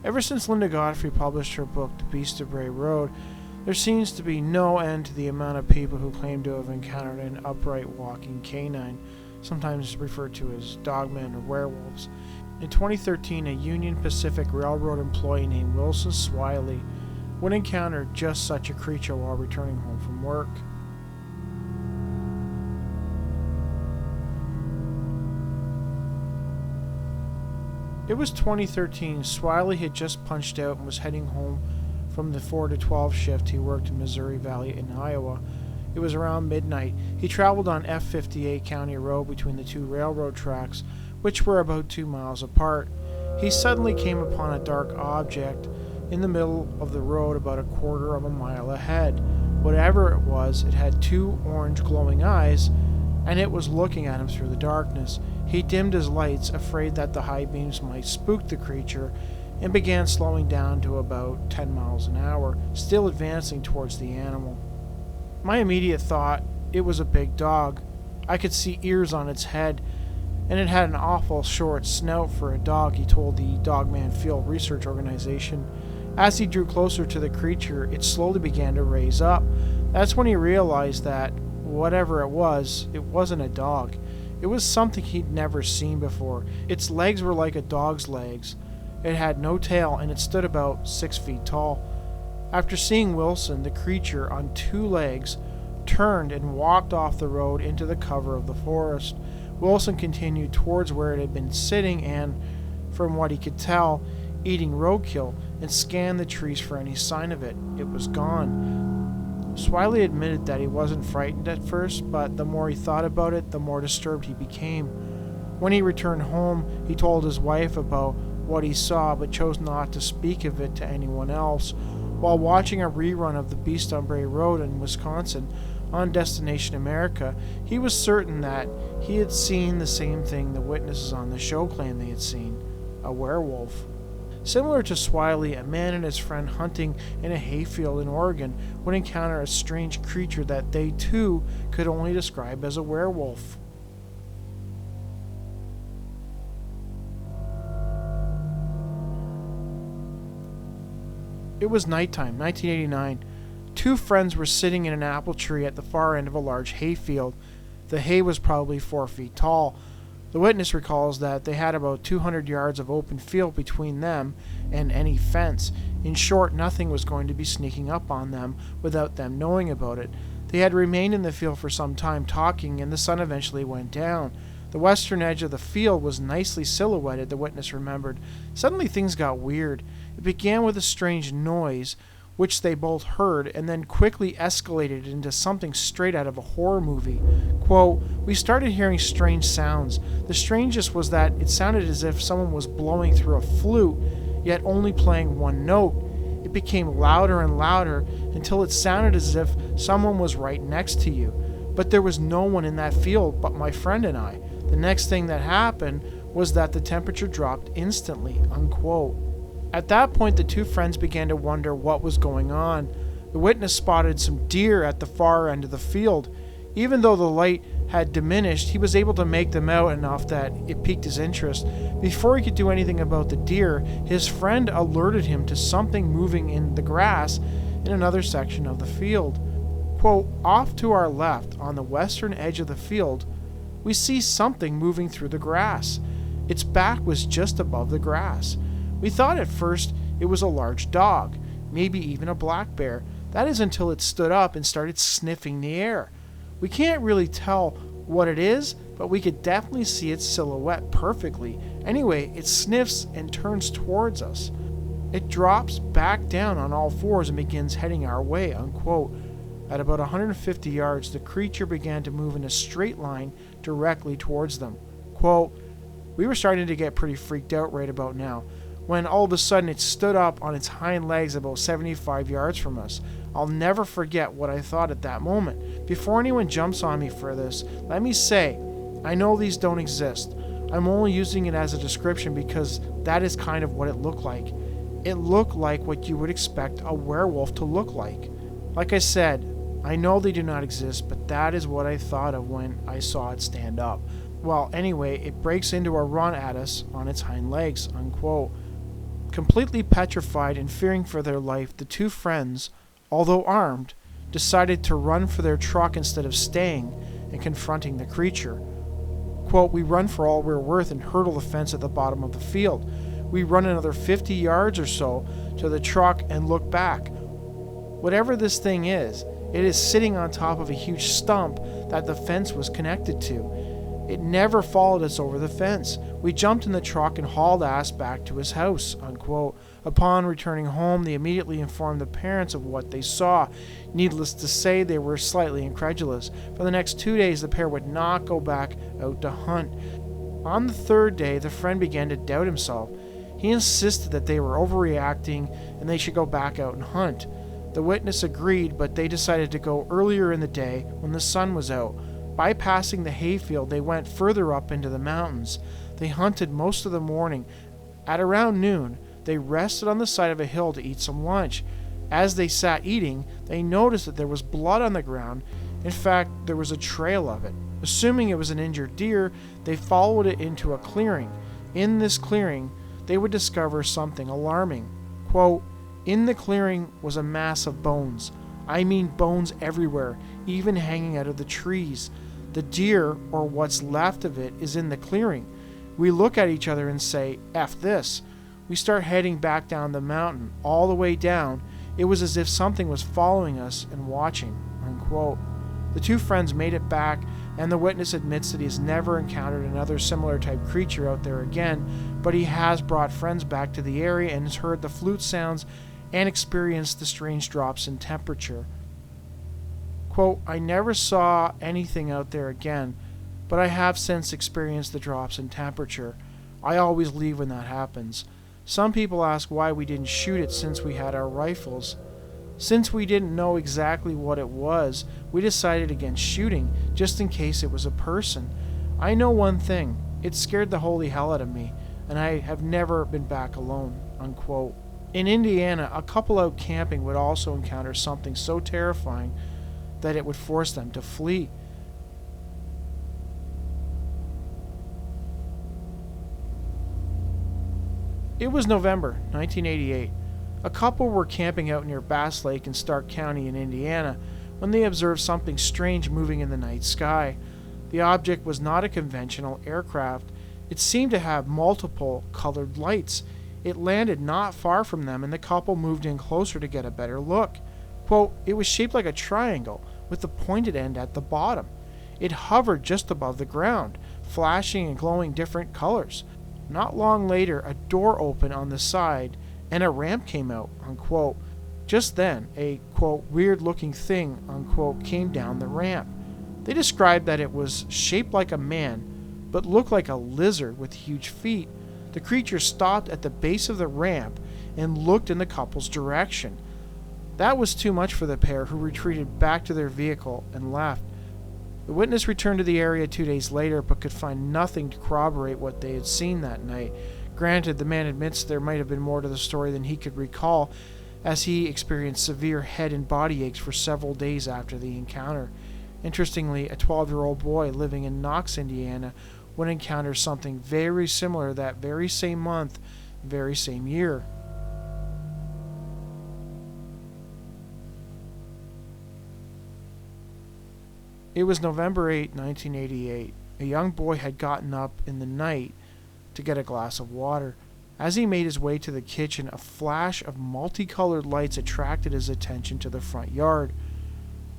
Ever since Linda Godfrey published her book, The Beast of Bray Road, there seems to be no end to the amount of people who claim to have encountered an upright walking canine, sometimes referred to as dogmen or werewolves. In 2013, a Union Pacific Railroad employee named Wilson Swiley would encounter just such a creature while returning home from work. It was 2013. Swiley had just punched out and was heading home from the 4 to 12 shift he worked in Missouri Valley in Iowa. It was around midnight. He traveled on F58 County Road between the two railroad tracks, which were about 2 miles apart. He suddenly came upon a dark object in the middle of the road about a quarter of a mile ahead. Whatever it was, it had two orange glowing eyes, and it was looking at him through the darkness. He dimmed his lights, afraid that the high beams might spook the creature, and began slowing down to about 10 miles an hour, still advancing towards the animal. My immediate thought, it was a big dog. I could see ears on its head, and it had an awful short snout for a dog, he told the Dogman Field Research Organization. As he drew closer to the creature, it slowly began to raise up. That's when he realized that, whatever it wasn't a dog. It was something he'd never seen before. Its legs were like a dog's legs. It had no tail, and it stood about 6 feet tall. After seeing Wilson, the creature, on two legs, turned and walked off the road into the cover of the forest. Wilson continued towards where it had been sitting and, from what he could tell, eating roadkill, and scanned the trees for any sign of it. It was gone. Swiley admitted that he wasn't frightened at first, but the more he thought about it, the more disturbed he became. When he returned home, he told his wife about what he saw, but chose not to speak of it to anyone else. While watching a rerun of The Beast on Bray Road in Wisconsin on Destination America, he was certain that he had seen the same thing the witnesses on the show claimed they had seen, a werewolf. Similar to Swiley, a man and his friend hunting in a hayfield in Oregon would encounter a strange creature that they too could only describe as a werewolf. It was nighttime, 1989. Two friends were sitting in an apple tree at the far end of a large hayfield. The hay was probably 4 feet tall. The witness recalls that they had about 200 yards of open field between them and any fence. In short, nothing was going to be sneaking up on them without them knowing about it. They had remained in the field for some time talking, and the sun eventually went down. The western edge of the field was nicely silhouetted, the witness remembered. Suddenly things got weird. It began with a strange noise, which they both heard, and then quickly escalated into something straight out of a horror movie. Quote, "We started hearing strange sounds. The strangest was that it sounded as if someone was blowing through a flute, yet only playing one note. It became louder and louder until it sounded as if someone was right next to you. But there was no one in that field but my friend and I. The next thing that happened was that the temperature dropped instantly," unquote. At that point, the two friends began to wonder what was going on. The witness spotted some deer at the far end of the field. Even though the light had diminished, he was able to make them out enough that it piqued his interest. Before he could do anything about the deer, his friend alerted him to something moving in the grass in another section of the field. Quote, "Off to our left, on the western edge of the field, we see something moving through the grass. Its back was just above the grass. We thought at first it was a large dog, maybe even a black bear. That is until it stood up and started sniffing the air. We can't really tell what it is, but we could definitely see its silhouette perfectly. Anyway, it sniffs and turns towards us. It drops back down on all fours and begins heading our way, unquote. At about 150 yards, the creature began to move in a straight line directly towards them. Quote, we were starting to get pretty freaked out right about now, when all of a sudden it stood up on its hind legs about 75 yards from us. I'll never forget what I thought at that moment. Before anyone jumps on me for this, let me say, I know these don't exist. I'm only using it as a description because that is kind of what it looked like. It looked like what you would expect a werewolf to look like. Like I said, I know they do not exist, but that is what I thought of when I saw it stand up. Well, anyway, it breaks into a run at us on its hind legs, unquote. Completely petrified and fearing for their life, the two friends, although armed, decided to run for their truck instead of staying and confronting the creature. Quote, we run for all we're worth and hurdle the fence at the bottom of the field. We run another 50 yards or so to the truck and look back. Whatever this thing is, it is sitting on top of a huge stump that the fence was connected to. It never followed us over the fence. We jumped in the truck and hauled ass back to his house, unquote. Upon returning home, they immediately informed the parents of what they saw. Needless to say, they were slightly incredulous. For the next 2 days, the pair would not go back out to hunt. On the third day, the friend began to doubt himself. He insisted that they were overreacting and they should go back out and hunt. The witness agreed, but they decided to go earlier in the day when the sun was out. Bypassing the hayfield, they went further up into the mountains. They hunted most of the morning. At around noon, they rested on the side of a hill to eat some lunch. As they sat eating, they noticed that there was blood on the ground. In fact, there was a trail of it. Assuming it was an injured deer, they followed it into a clearing. In this clearing, they would discover something alarming. Quote, in the clearing was a mass of bones. I mean bones everywhere, even hanging out of the trees. The deer, or what's left of it, is in the clearing. We look at each other and say, F this. We start heading back down the mountain. All the way down, it was as if something was following us and watching, unquote. The two friends made it back, and the witness admits that he has never encountered another similar type creature out there again, but he has brought friends back to the area and has heard the flute sounds and experienced the strange drops in temperature. Quote, I never saw anything out there again, but I have since experienced the drops in temperature. I always leave when that happens. Some people ask why we didn't shoot it since we had our rifles. Since we didn't know exactly what it was, we decided against shooting, just in case it was a person. I know one thing, it scared the holy hell out of me, and I have never been back alone, unquote. In Indiana, a couple out camping would also encounter something so terrifying that it would force them to flee. It was November 1988. A couple were camping out near Bass Lake in Stark County in Indiana when they observed something strange moving in the night sky. The object was not a conventional aircraft. It seemed to have multiple colored lights. It landed not far from them, and the couple moved in closer to get a better look. Quote, it was shaped like a triangle with the pointed end at the bottom. It hovered just above the ground, flashing and glowing different colors. Not long later, a door opened on the side and a ramp came out, unquote. Just then, a, quote, weird-looking thing, unquote, came down the ramp. They described that it was shaped like a man, but looked like a lizard with huge feet. The creature stopped at the base of the ramp and looked in the couple's direction. That was too much for the pair, who retreated back to their vehicle and left. The witness returned to the area 2 days later, but could find nothing to corroborate what they had seen that night. Granted, the man admits there might have been more to the story than he could recall, as he experienced severe head and body aches for several days after the encounter. Interestingly, a 12-year-old boy living in Knox, Indiana, would encounter something very similar that very same month, very same year. It was November 8, 1988. A young boy had gotten up in the night to get a glass of water. As he made his way to the kitchen, a flash of multicolored lights attracted his attention to the front yard.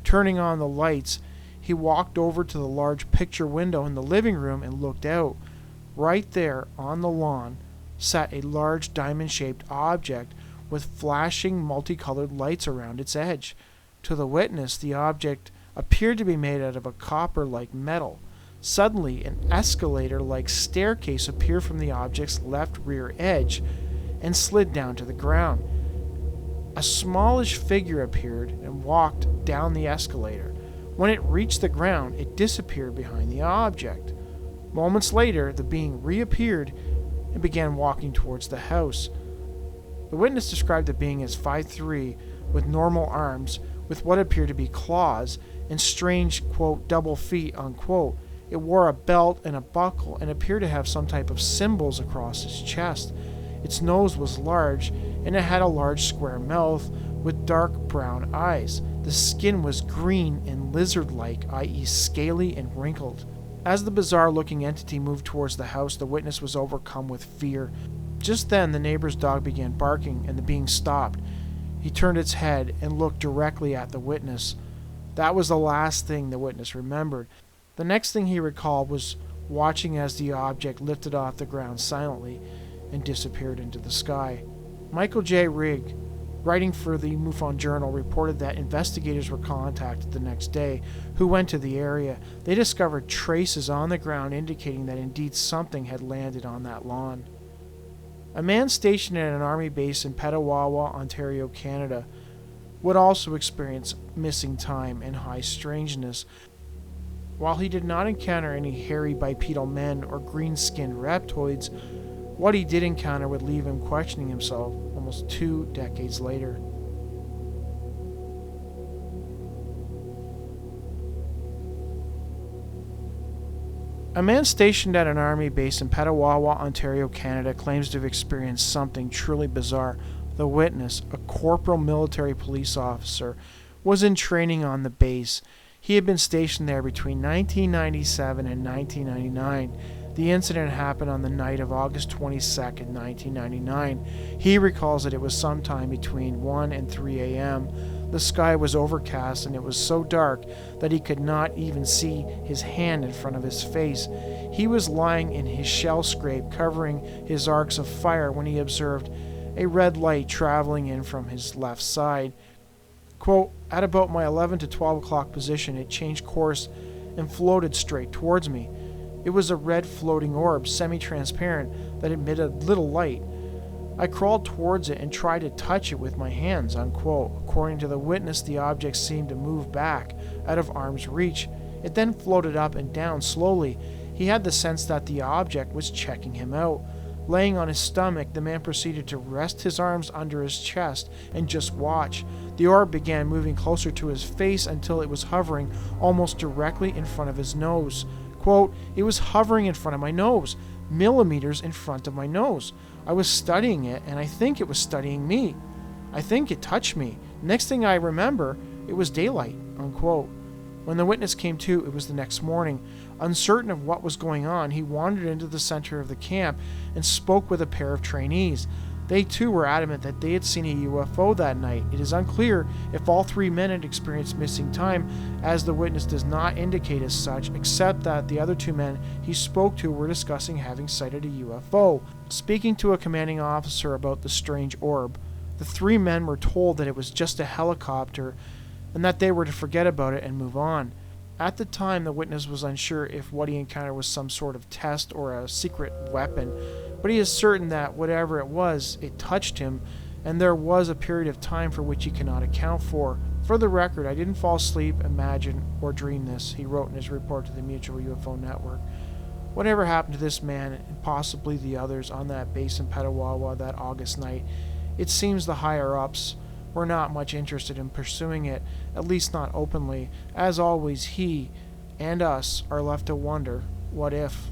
Turning on the lights, he walked over to the large picture window in the living room and looked out. Right there on the lawn sat a large diamond-shaped object with flashing multicolored lights around its edge. To the witness, the object appeared to be made out of a copper-like metal. Suddenly, an escalator-like staircase appeared from the object's left rear edge and slid down to the ground. A smallish figure appeared and walked down the escalator. When it reached the ground, it disappeared behind the object. Moments later, the being reappeared and began walking towards the house. The witness described the being as 5'3", with normal arms, with what appeared to be claws, and strange, quote, double feet, unquote. It wore a belt and a buckle and appeared to have some type of symbols across its chest. Its nose was large, and it had a large square mouth with dark brown eyes. The skin was green and lizard-like, i.e. scaly and wrinkled. As the bizarre-looking entity moved towards the house, the witness was overcome with fear. Just then, the neighbor's dog began barking, and the being stopped. He turned its head and looked directly at the witness. That was the last thing the witness remembered. The next thing he recalled was watching as the object lifted off the ground silently and disappeared into the sky. Michael J. Rigg, writing for the MUFON Journal, reported that investigators were contacted the next day who went to the area. They discovered traces on the ground indicating that indeed something had landed on that lawn. A man stationed at an army base in Petawawa, Ontario, Canada, would also experience missing time and high strangeness. While he did not encounter any hairy bipedal men or green-skinned reptoids, what he did encounter would leave him questioning himself almost 2 decades later. A man stationed at an army base in Petawawa, Ontario, Canada, claims to have experienced something truly bizarre. The witness, a corporal military police officer, was in training on the base. He had been stationed there between 1997 and 1999. The incident happened on the night of August 22, 1999. He recalls that it was sometime between 1 and 3 a.m. The sky was overcast and it was so dark that he could not even see his hand in front of his face. He was lying in his shell scrape covering his arcs of fire when he observed a red light traveling in from his left side. Quote, at about my 11 to 12 o'clock position, it changed course and floated straight towards me. It was a red floating orb, semi-transparent, that emitted little light. I crawled towards it and tried to touch it with my hands, unquote. According to the witness, the object seemed to move back, out of arm's reach. It then floated up and down slowly. He had the sense that the object was checking him out. Laying on his stomach, the man proceeded to rest his arms under his chest and just watch. The orb began moving closer to his face until it was hovering almost directly in front of his nose. Quote, it was hovering in front of my nose, millimeters in front of my nose. I was studying it, and I think it was studying me. I think it touched me. Next thing I remember, it was daylight, unquote. When the witness came to, it was the next morning. Uncertain of what was going on, he wandered into the center of the camp and spoke with a pair of trainees. They too were adamant that they had seen a UFO that night. It is unclear if all 3 men had experienced missing time, as the witness does not indicate as such, except that the other 2 men he spoke to were discussing having sighted a UFO. Speaking to a commanding officer about the strange orb, the 3 men were told that it was just a helicopter and that they were to forget about it and move on. At the time, the witness was unsure if what he encountered was some sort of test or a secret weapon, but he is certain that whatever it was, it touched him, and there was a period of time for which he cannot account for. For the record, I didn't fall asleep, imagine, or dream this, he wrote in his report to the Mutual UFO Network. Whatever happened to this man, and possibly the others on that base in Petawawa that August night, it seems the higher-ups were not much interested in pursuing it, at least not openly. As always, he and us are left to wonder, what if?